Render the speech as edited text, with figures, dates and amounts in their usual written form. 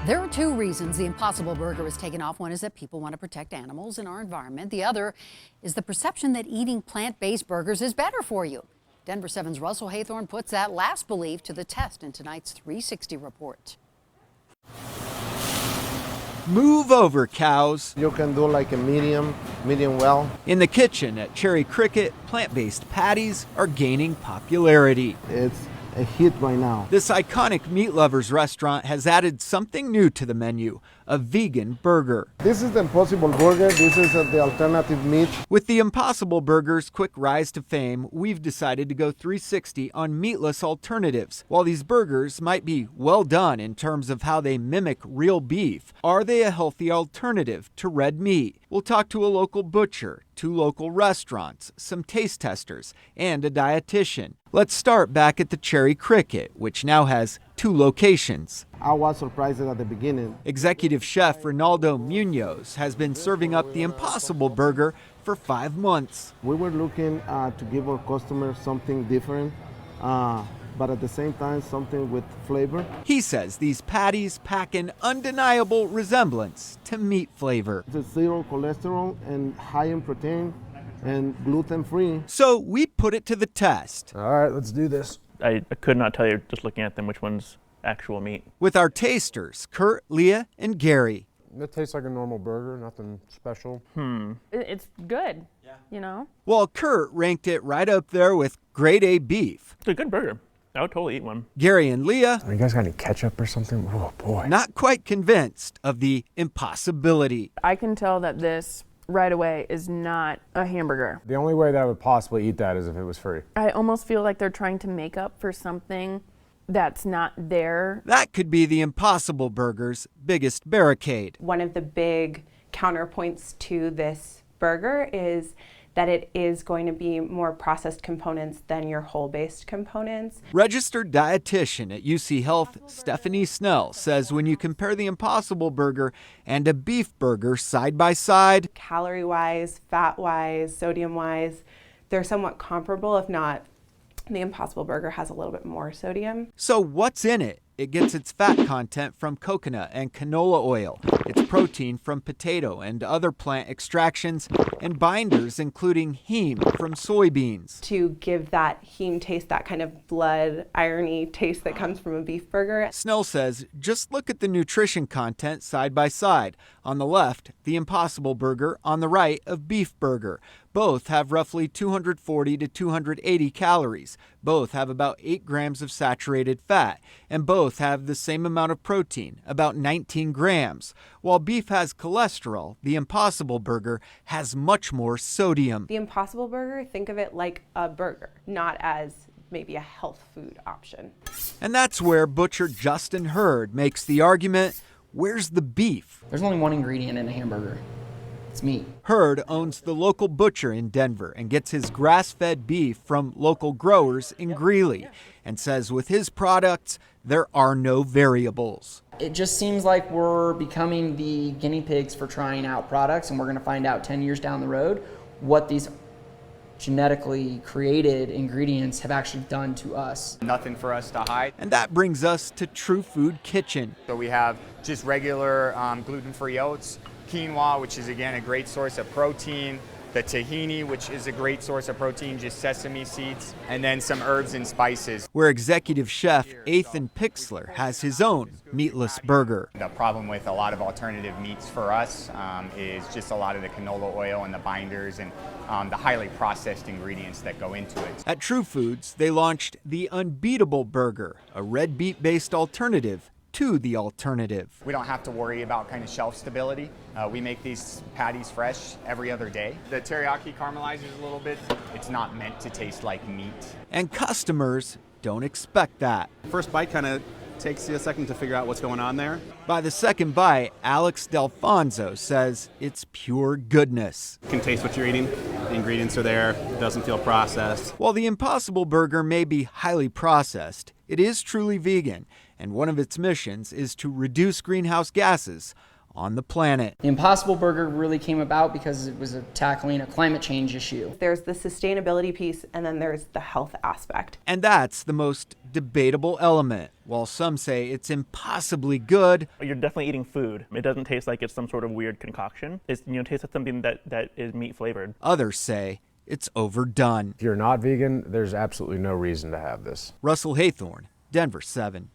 There are two reasons the Impossible Burger is taken off. One is that people want to protect animals and our environment. The other is the perception that eating plant-based burgers is better for you. Denver 7's Russell Haythorne puts that last belief to the test in tonight's 360 report. Move over, cows. You can do like a medium well. In the kitchen at Cherry Cricket, plant-based patties are gaining popularity. It's a hit right now. This iconic meat lovers restaurant has added something new to the menu, a vegan burger. This is the Impossible Burger. This is the alternative meat. With the Impossible Burger's quick rise to fame, we've decided to go 360 on meatless alternatives. While these burgers might be well done in terms of how they mimic real beef, are they a healthy alternative to red meat? We'll talk to a local butcher, 2 local restaurants, some taste testers, and a dietitian. Let's start back at the Cherry Cricket, which now has 2 locations. I was surprised at the beginning. Executive chef Ronaldo Munoz has been serving up the Impossible Burger for 5 months. We were looking to give our customers something different, but at the same time something with flavor. He says these patties pack an undeniable resemblance to meat flavor. It's 0 cholesterol and high in protein and gluten-free. So we put it to the test. All right, let's do this. I could not tell you just looking at them which one's actual meat. With our tasters, Kurt, Leah, and Gary. It tastes like a normal burger, nothing special. It's good, you know? While Kurt ranked it right up there with grade A beef. It's a good burger. I would totally eat one. Gary and Leah, You guys got any ketchup or something? Oh boy. not quite convinced of the impossibility. I can tell that this right away is not a hamburger. The only way that I would possibly eat that is if it was free. I almost feel like they're trying to make up for something that's not there. That could be the Impossible Burger's biggest barricade. One of the big counterpoints to this burger is that it is going to be more processed components than your whole-based components. Registered dietitian at UC Health, Stephanie Snell, says when you compare the Impossible Burger and a beef burger side by side, Calorie-wise, fat-wise, sodium-wise, they're somewhat comparable, if not, the Impossible Burger has a little bit more sodium. so what's in it? It gets its fat content from coconut and canola oil, its protein from potato and other plant extractions, and binders including heme from soybeans. To give that heme taste, that kind of blood, irony taste that comes from a beef burger. Snell says just look at the nutrition content side by side. On the left, the Impossible Burger, on the right, a beef burger. Both have roughly 240 to 280 calories. Both have about 8 grams of saturated fat, and both have the same amount of protein, about 19 grams. While beef has cholesterol, the Impossible Burger has much more sodium. The Impossible Burger, think of it like a burger, not as maybe a health food option. And that's where butcher Justin Hurd makes the argument, where's the beef? There's only one ingredient in a hamburger. It's meat. Hurd owns the local butcher in Denver and gets his grass-fed beef from local growers in Greeley, and says with his products, there are no variables. It just seems like we're becoming the guinea pigs for trying out products, and we're going to find out 10 years down the road what these genetically created ingredients have actually done to us. Nothing for us to hide. And that brings us to True Food Kitchen. So we have just regular gluten-free oats, quinoa, which is again a great source of protein, the tahini, which is a great source of protein, just sesame seeds, and then some herbs and spices. Where executive chef Ethan Pixler has his own meatless burger. The problem with a lot of alternative meats for us is just a lot of the canola oil and the binders and the highly processed ingredients that go into it. At True Foods, they launched the Unbeatable Burger, a red beet-based alternative to the alternative. We don't have to worry about kind of shelf stability. We make these patties fresh every other day. The teriyaki caramelizes a little bit. It's not meant to taste like meat. And customers don't expect that. First bite kind of takes you a second to figure out what's going on there. By the second bite, Alex Delfonso says it's pure goodness. You can taste what you're eating. The ingredients are there. It doesn't feel processed. While the Impossible Burger may be highly processed, it is truly vegan, and one of its missions is to reduce greenhouse gases on the planet. The Impossible Burger really came about because it was tackling a climate change issue. There's the sustainability piece, and then there's the health aspect. And that's the most debatable element. While some say it's impossibly good, You're definitely eating food. It doesn't taste like it's some sort of weird concoction. It tastes like something that is meat flavored. others say it's overdone. If you're not vegan, there's absolutely no reason to have this. Russell Haythorne, Denver 7.